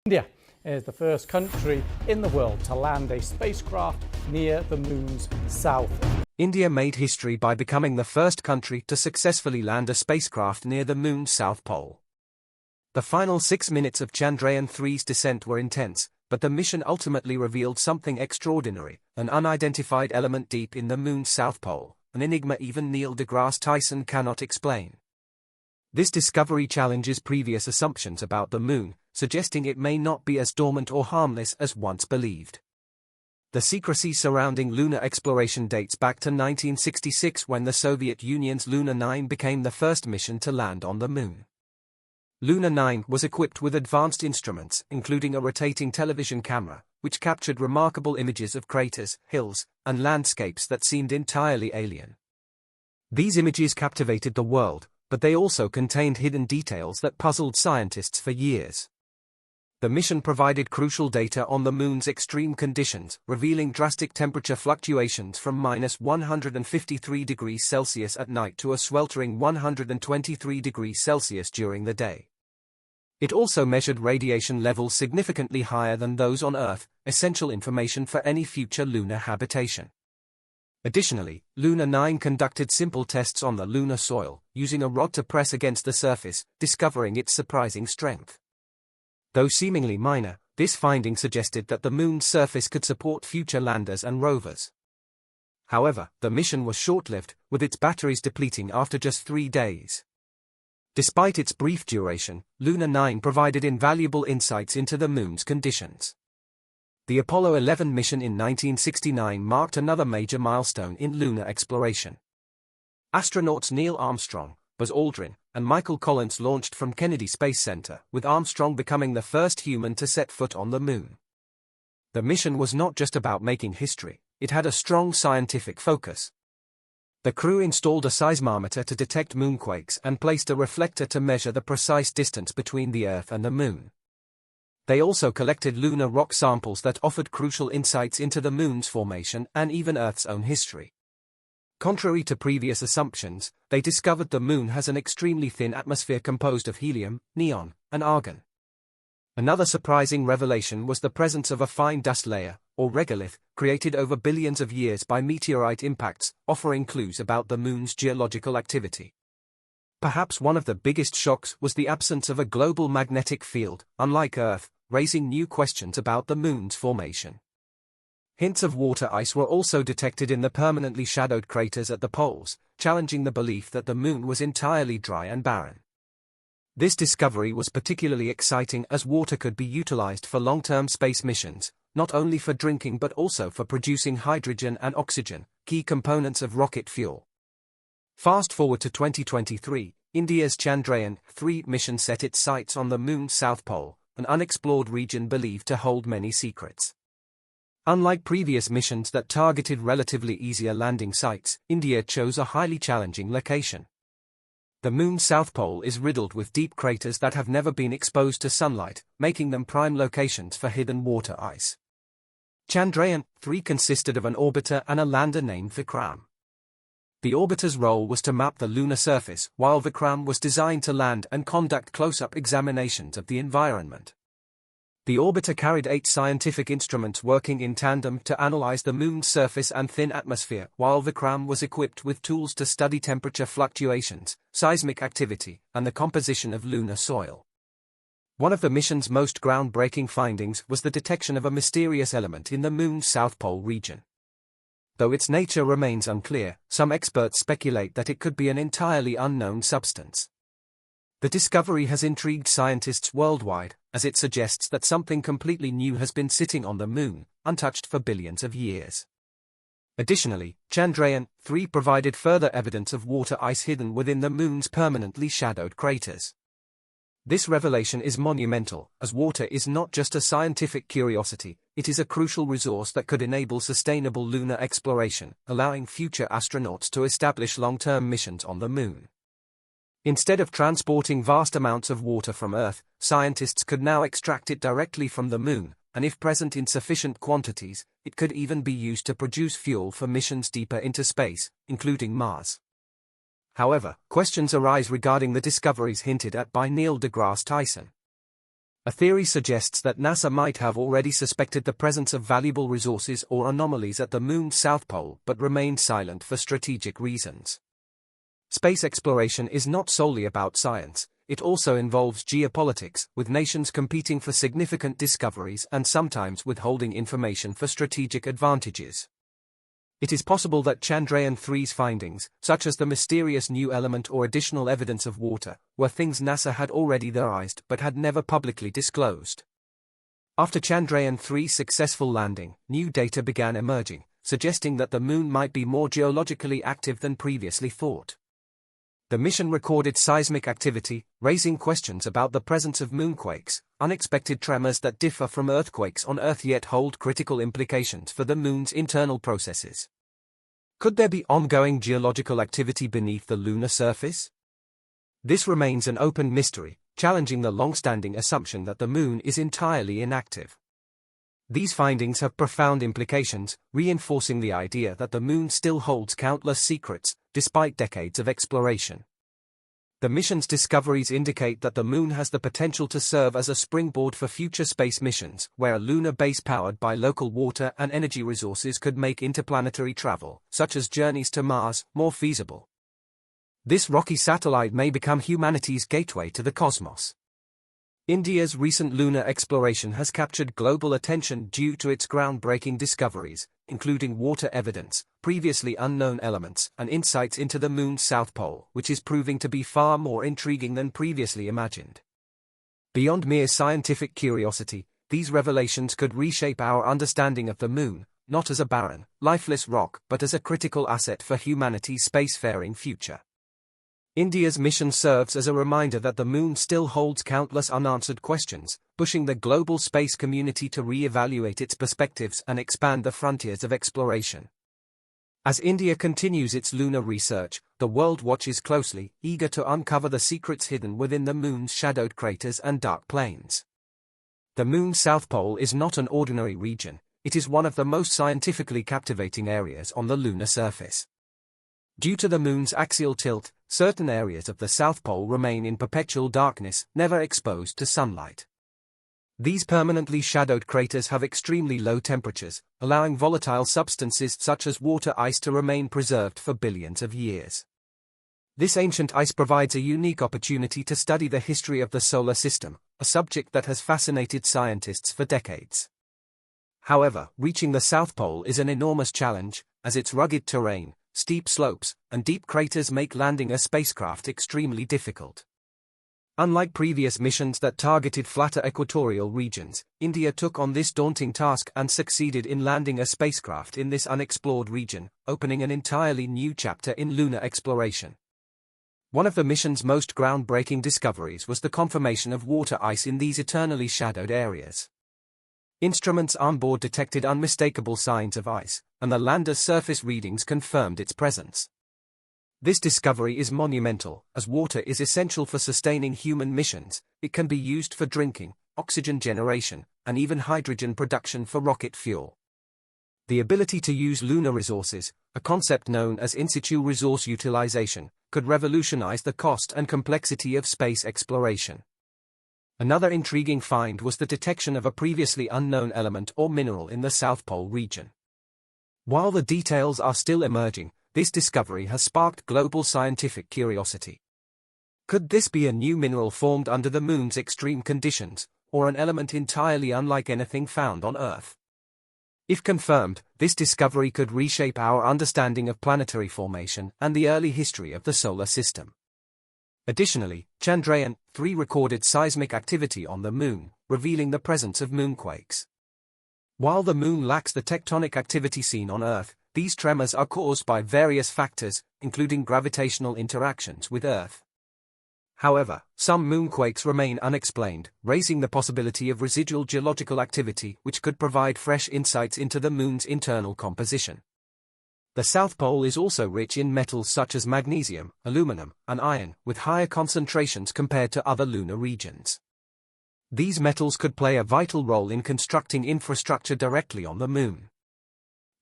India is the first country in the world to land a spacecraft near the moon's south. India made history by becoming the first country to successfully land a spacecraft near the moon's south pole. The final 6 minutes of Chandrayaan-3's descent were intense, but the mission ultimately revealed something extraordinary, an unidentified element deep in the moon's south pole, an enigma even Neil deGrasse Tyson cannot explain. This discovery challenges previous assumptions about the moon, suggesting it may not be as dormant or harmless as once believed. The secrecy surrounding lunar exploration dates back to 1966 when the Soviet Union's Luna 9 became the first mission to land on the moon. Luna 9 was equipped with advanced instruments, including a rotating television camera, which captured remarkable images of craters, hills, and landscapes that seemed entirely alien. These images captivated the world, but they also contained hidden details that puzzled scientists for years. The mission provided crucial data on the moon's extreme conditions, revealing drastic temperature fluctuations from -153 degrees Celsius at night to a sweltering 123 degrees Celsius during the day. It also measured radiation levels significantly higher than those on Earth, essential information for any future lunar habitation. Additionally, Luna 9 conducted simple tests on the lunar soil, using a rod to press against the surface, discovering its surprising strength. Though seemingly minor, this finding suggested that the moon's surface could support future landers and rovers. However, the mission was short-lived, with its batteries depleting after just 3 days. Despite its brief duration, Luna 9 provided invaluable insights into the moon's conditions. The Apollo 11 mission in 1969 marked another major milestone in lunar exploration. Astronauts Neil Armstrong, Buzz Aldrin, and Michael Collins launched from Kennedy Space Center, with Armstrong becoming the first human to set foot on the moon. The mission was not just about making history, it had a strong scientific focus. The crew installed a seismometer to detect moonquakes and placed a reflector to measure the precise distance between the Earth and the moon. They also collected lunar rock samples that offered crucial insights into the moon's formation and even Earth's own history. Contrary to previous assumptions, they discovered the moon has an extremely thin atmosphere composed of helium, neon, and argon. Another surprising revelation was the presence of a fine dust layer, or regolith, created over billions of years by meteorite impacts, offering clues about the moon's geological activity. Perhaps one of the biggest shocks was the absence of a global magnetic field, unlike Earth, raising new questions about the moon's formation. Hints of water ice were also detected in the permanently shadowed craters at the poles, challenging the belief that the moon was entirely dry and barren. This discovery was particularly exciting as water could be utilized for long-term space missions, not only for drinking but also for producing hydrogen and oxygen, key components of rocket fuel. Fast forward to 2023, India's Chandrayaan-3 mission set its sights on the moon's south pole, an unexplored region believed to hold many secrets. Unlike previous missions that targeted relatively easier landing sites, India chose a highly challenging location. The moon's south pole is riddled with deep craters that have never been exposed to sunlight, making them prime locations for hidden water ice. Chandrayaan-3 consisted of an orbiter and a lander named Vikram. The orbiter's role was to map the lunar surface, while Vikram was designed to land and conduct close-up examinations of the environment. The orbiter carried 8 scientific instruments working in tandem to analyze the moon's surface and thin atmosphere, while Vikram was equipped with tools to study temperature fluctuations, seismic activity, and the composition of lunar soil. One of the mission's most groundbreaking findings was the detection of a mysterious element in the moon's south pole region. Though its nature remains unclear, some experts speculate that it could be an entirely unknown substance. The discovery has intrigued scientists worldwide, as it suggests that something completely new has been sitting on the moon, untouched for billions of years. Additionally, Chandrayaan-3 provided further evidence of water ice hidden within the moon's permanently shadowed craters. This revelation is monumental, as water is not just a scientific curiosity, it is a crucial resource that could enable sustainable lunar exploration, allowing future astronauts to establish long-term missions on the moon. Instead of transporting vast amounts of water from Earth, scientists could now extract it directly from the moon, and if present in sufficient quantities, it could even be used to produce fuel for missions deeper into space, including Mars. However, questions arise regarding the discoveries hinted at by Neil deGrasse Tyson. A theory suggests that NASA might have already suspected the presence of valuable resources or anomalies at the Moon's south pole but remained silent for strategic reasons. Space exploration is not solely about science, it also involves geopolitics, with nations competing for significant discoveries and sometimes withholding information for strategic advantages. It is possible that Chandrayaan-3's findings, such as the mysterious new element or additional evidence of water, were things NASA had already theorized but had never publicly disclosed. After Chandrayaan-3's successful landing, new data began emerging, suggesting that the Moon might be more geologically active than previously thought. The mission recorded seismic activity, raising questions about the presence of moonquakes, unexpected tremors that differ from earthquakes on Earth yet hold critical implications for the Moon's internal processes. Could there be ongoing geological activity beneath the lunar surface? This remains an open mystery, challenging the long-standing assumption that the Moon is entirely inactive. These findings have profound implications, reinforcing the idea that the Moon still holds countless secrets, despite decades of exploration. The mission's discoveries indicate that the Moon has the potential to serve as a springboard for future space missions, where a lunar base powered by local water and energy resources could make interplanetary travel, such as journeys to Mars, more feasible. This rocky satellite may become humanity's gateway to the cosmos. India's recent lunar exploration has captured global attention due to its groundbreaking discoveries, including water evidence, previously unknown elements, and insights into the Moon's south pole, which is proving to be far more intriguing than previously imagined. Beyond mere scientific curiosity, these revelations could reshape our understanding of the Moon, not as a barren, lifeless rock but as a critical asset for humanity's spacefaring future. India's mission serves as a reminder that the Moon still holds countless unanswered questions, pushing the global space community to re-evaluate its perspectives and expand the frontiers of exploration. As India continues its lunar research, the world watches closely, eager to uncover the secrets hidden within the Moon's shadowed craters and dark plains. The Moon's south pole is not an ordinary region, it is one of the most scientifically captivating areas on the lunar surface. Due to the Moon's axial tilt, certain areas of the South Pole remain in perpetual darkness, never exposed to sunlight. These permanently shadowed craters have extremely low temperatures, allowing volatile substances such as water ice to remain preserved for billions of years. This ancient ice provides a unique opportunity to study the history of the solar system, a subject that has fascinated scientists for decades. However, reaching the South Pole is an enormous challenge, as its rugged terrain, steep slopes, and deep craters make landing a spacecraft extremely difficult. Unlike previous missions that targeted flatter equatorial regions, India took on this daunting task and succeeded in landing a spacecraft in this unexplored region, opening an entirely new chapter in lunar exploration. One of the mission's most groundbreaking discoveries was the confirmation of water ice in these eternally shadowed areas. Instruments on board detected unmistakable signs of ice, and the lander's surface readings confirmed its presence. This discovery is monumental, as water is essential for sustaining human missions. It can be used for drinking, oxygen generation, and even hydrogen production for rocket fuel. The ability to use lunar resources, a concept known as in situ resource utilization, could revolutionize the cost and complexity of space exploration. Another intriguing find was the detection of a previously unknown element or mineral in the South Pole region. While the details are still emerging, this discovery has sparked global scientific curiosity. Could this be a new mineral formed under the Moon's extreme conditions, or an element entirely unlike anything found on Earth? If confirmed, this discovery could reshape our understanding of planetary formation and the early history of the solar system. Additionally, Chandrayaan-3 recorded seismic activity on the Moon, revealing the presence of moonquakes. While the Moon lacks the tectonic activity seen on Earth, these tremors are caused by various factors, including gravitational interactions with Earth. However, some moonquakes remain unexplained, raising the possibility of residual geological activity which could provide fresh insights into the Moon's internal composition. The South Pole is also rich in metals such as magnesium, aluminum, and iron, with higher concentrations compared to other lunar regions. These metals could play a vital role in constructing infrastructure directly on the Moon.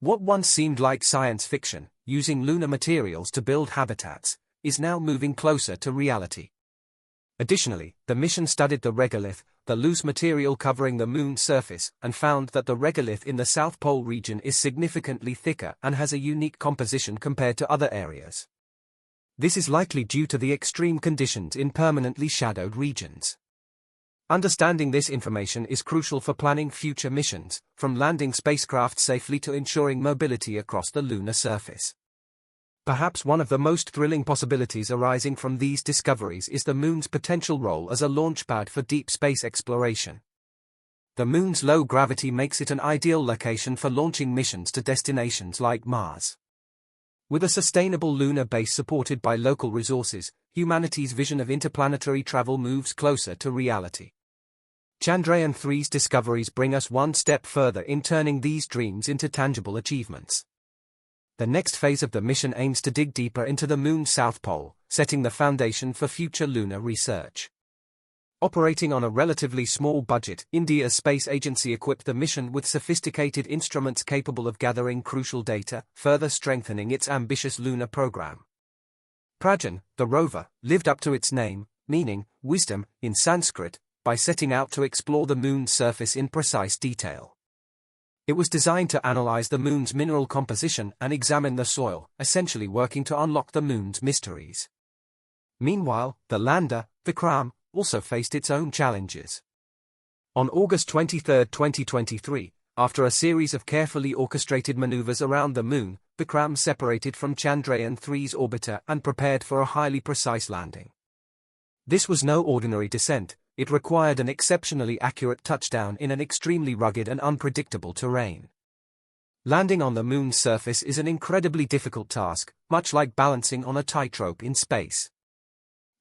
What once seemed like science fiction, using lunar materials to build habitats, is now moving closer to reality. Additionally, the mission studied the regolith, the loose material covering the Moon's surface and found that the regolith in the South Pole region is significantly thicker and has a unique composition compared to other areas. This is likely due to the extreme conditions in permanently shadowed regions. Understanding this information is crucial for planning future missions, from landing spacecraft safely to ensuring mobility across the lunar surface. Perhaps one of the most thrilling possibilities arising from these discoveries is the Moon's potential role as a launchpad for deep space exploration. The Moon's low gravity makes it an ideal location for launching missions to destinations like Mars. With a sustainable lunar base supported by local resources, humanity's vision of interplanetary travel moves closer to reality. Chandrayaan-3's discoveries bring us one step further in turning these dreams into tangible achievements. The next phase of the mission aims to dig deeper into the Moon's south pole, setting the foundation for future lunar research. Operating on a relatively small budget, India's space agency equipped the mission with sophisticated instruments capable of gathering crucial data, further strengthening its ambitious lunar program. Pragyan, the rover, lived up to its name, meaning wisdom, in Sanskrit, by setting out to explore the Moon's surface in precise detail. It was designed to analyze the Moon's mineral composition and examine the soil, essentially working to unlock the Moon's mysteries. Meanwhile, the lander, Vikram, also faced its own challenges. On August 23, 2023, after a series of carefully orchestrated maneuvers around the Moon, Vikram separated from Chandrayaan-3's orbiter and prepared for a highly precise landing. This was no ordinary descent. It required an exceptionally accurate touchdown in an extremely rugged and unpredictable terrain. Landing on the Moon's surface is an incredibly difficult task, much like balancing on a tightrope in space.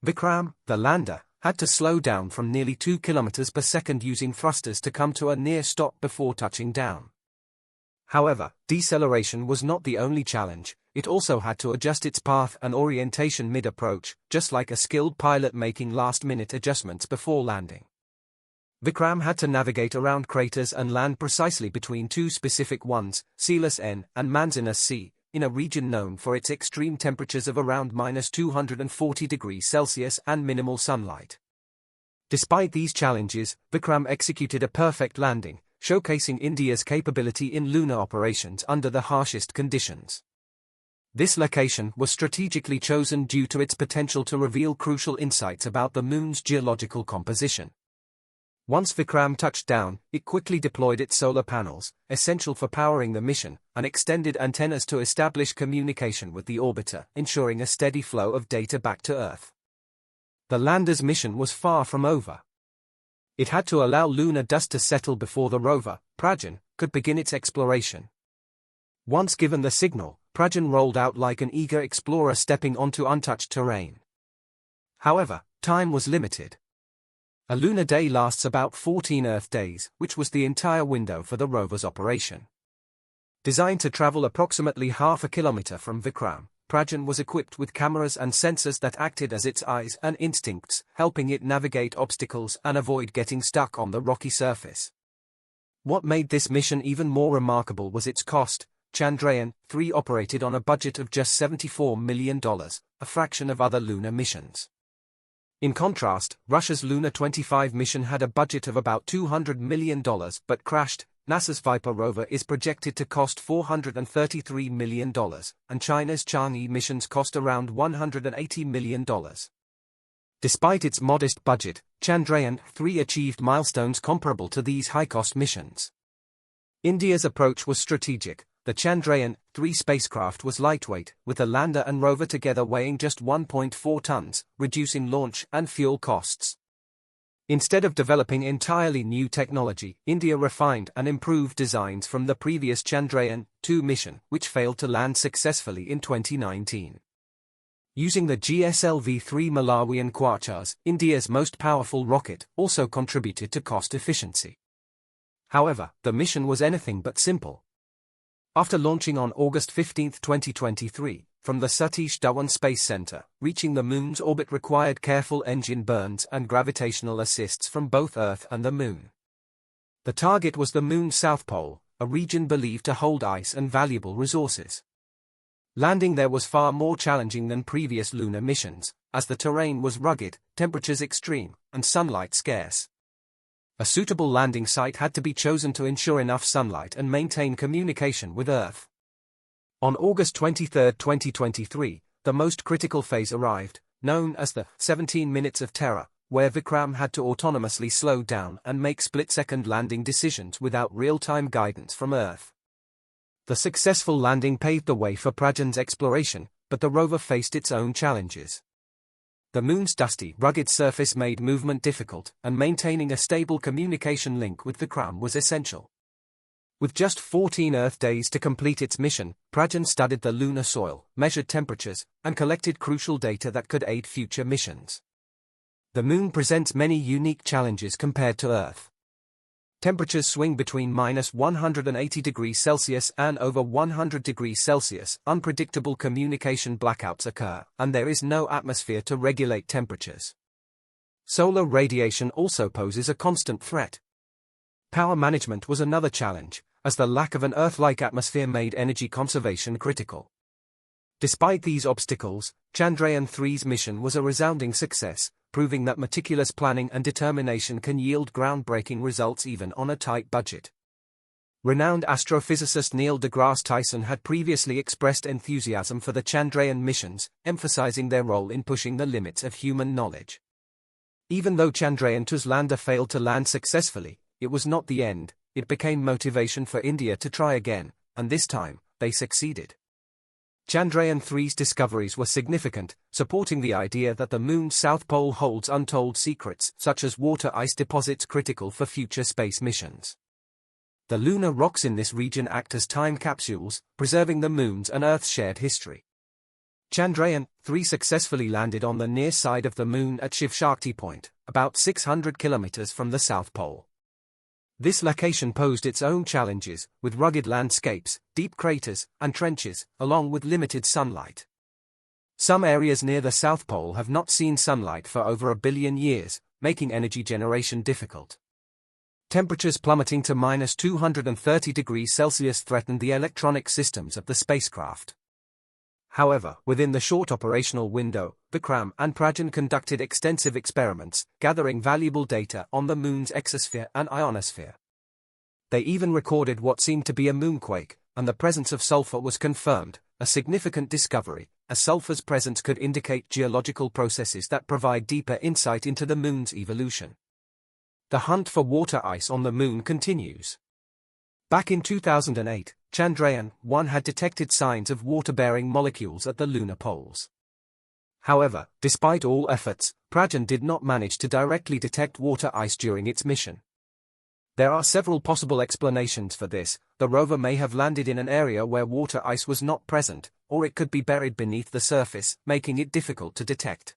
Vikram, the lander, had to slow down from nearly 2 km per second using thrusters to come to a near stop before touching down. However, deceleration was not the only challenge. It also had to adjust its path and orientation mid-approach, just like a skilled pilot making last-minute adjustments before landing. Vikram had to navigate around craters and land precisely between two specific ones, Celis N and Manzinus C, in a region known for its extreme temperatures of around -240 degrees Celsius and minimal sunlight. Despite these challenges, Vikram executed a perfect landing, showcasing India's capability in lunar operations under the harshest conditions. This location was strategically chosen due to its potential to reveal crucial insights about the Moon's geological composition. Once Vikram touched down, it quickly deployed its solar panels, essential for powering the mission, and extended antennas to establish communication with the orbiter, ensuring a steady flow of data back to Earth. The lander's mission was far from over. It had to allow lunar dust to settle before the rover, Pragyan, could begin its exploration. Once given the signal, Pragyan rolled out like an eager explorer stepping onto untouched terrain. However, time was limited. A lunar day lasts about 14 Earth days, which was the entire window for the rover's operation. Designed to travel approximately half a kilometer from Vikram, Pragyan was equipped with cameras and sensors that acted as its eyes and instincts, helping it navigate obstacles and avoid getting stuck on the rocky surface. What made this mission even more remarkable was its cost. Chandrayaan-3 operated on a budget of just $74 million, a fraction of other lunar missions. In contrast, Russia's Luna 25 mission had a budget of about $200 million but crashed. NASA's Viper rover is projected to cost $433 million, and China's Chang'e missions cost around $180 million. Despite its modest budget, Chandrayaan-3 achieved milestones comparable to these high-cost missions. India's approach was strategic. The Chandrayaan-3 spacecraft was lightweight, with the lander and rover together weighing just 1.4 tons, reducing launch and fuel costs. Instead of developing entirely new technology, India refined and improved designs from the previous Chandrayaan-2 mission, which failed to land successfully in 2019. Using the GSLV-3 Malawian Quachars, India's most powerful rocket, also contributed to cost efficiency. However, the mission was anything but simple. After launching on August 15, 2023, from the Satish Dhawan Space Center, reaching the Moon's orbit required careful engine burns and gravitational assists from both Earth and the Moon. The target was the Moon's south pole, a region believed to hold ice and valuable resources. Landing there was far more challenging than previous lunar missions, as the terrain was rugged, temperatures extreme, and sunlight scarce. A suitable landing site had to be chosen to ensure enough sunlight and maintain communication with Earth. On August 23, 2023, the most critical phase arrived, known as the 17 Minutes of Terror, where Vikram had to autonomously slow down and make split-second landing decisions without real-time guidance from Earth. The successful landing paved the way for Prajan's exploration, but the rover faced its own challenges. The Moon's dusty, rugged surface made movement difficult, and maintaining a stable communication link with Vikram was essential. With just 14 Earth days to complete its mission, Prajan studied the lunar soil, measured temperatures, and collected crucial data that could aid future missions. The Moon presents many unique challenges compared to Earth. Temperatures swing between -180 degrees Celsius and over 100 degrees Celsius. Unpredictable communication blackouts occur, and there is no atmosphere to regulate temperatures. Solar radiation also poses a constant threat. Power management was another challenge, as the lack of an Earth-like atmosphere made energy conservation critical. Despite these obstacles, Chandrayaan-3's mission was a resounding success, proving that meticulous planning and determination can yield groundbreaking results even on a tight budget. Renowned astrophysicist Neil deGrasse Tyson had previously expressed enthusiasm for the Chandrayaan missions, emphasizing their role in pushing the limits of human knowledge. Even though Chandrayaan-2's lander failed to land successfully, it was not the end. It became motivation for India to try again, and this time, they succeeded. Chandrayaan-3's discoveries were significant, supporting the idea that the Moon's south pole holds untold secrets, such as water ice deposits critical for future space missions. The lunar rocks in this region act as time capsules, preserving the Moon's and Earth's shared history. Chandrayaan-3 successfully landed on the near side of the Moon at Shiv-Shakti Point, about 600 kilometers from the South Pole. This location posed its own challenges, with rugged landscapes, deep craters, and trenches, along with limited sunlight. Some areas near the South Pole have not seen sunlight for over 1 billion years, making energy generation difficult. Temperatures plummeting to -230 degrees Celsius threatened the electronic systems of the spacecraft. However, within the short operational window, Vikram and Prajan conducted extensive experiments, gathering valuable data on the Moon's exosphere and ionosphere. They even recorded what seemed to be a moonquake, and the presence of sulfur was confirmed, a significant discovery, as sulfur's presence could indicate geological processes that provide deeper insight into the Moon's evolution. The hunt for water ice on the Moon continues. Back in 2008, Chandrayaan-1 had detected signs of water-bearing molecules at the lunar poles. However, despite all efforts, Prajan did not manage to directly detect water ice during its mission. There are several possible explanations for this. The rover may have landed in an area where water ice was not present, or it could be buried beneath the surface, making it difficult to detect.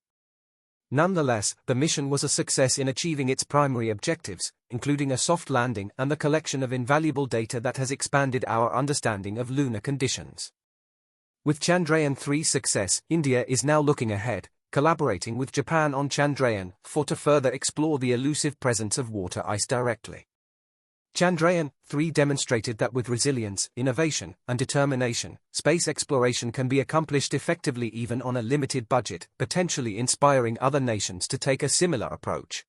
Nonetheless, the mission was a success in achieving its primary objectives, including a soft landing and the collection of invaluable data that has expanded our understanding of lunar conditions. With Chandrayaan-3's success, India is now looking ahead, collaborating with Japan on Chandrayaan-4 to further explore the elusive presence of water ice directly. Chandrayaan-3 demonstrated that with resilience, innovation, and determination, space exploration can be accomplished effectively even on a limited budget, potentially inspiring other nations to take a similar approach.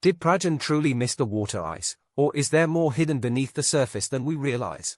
Did Prajan truly miss the water ice, or is there more hidden beneath the surface than we realize?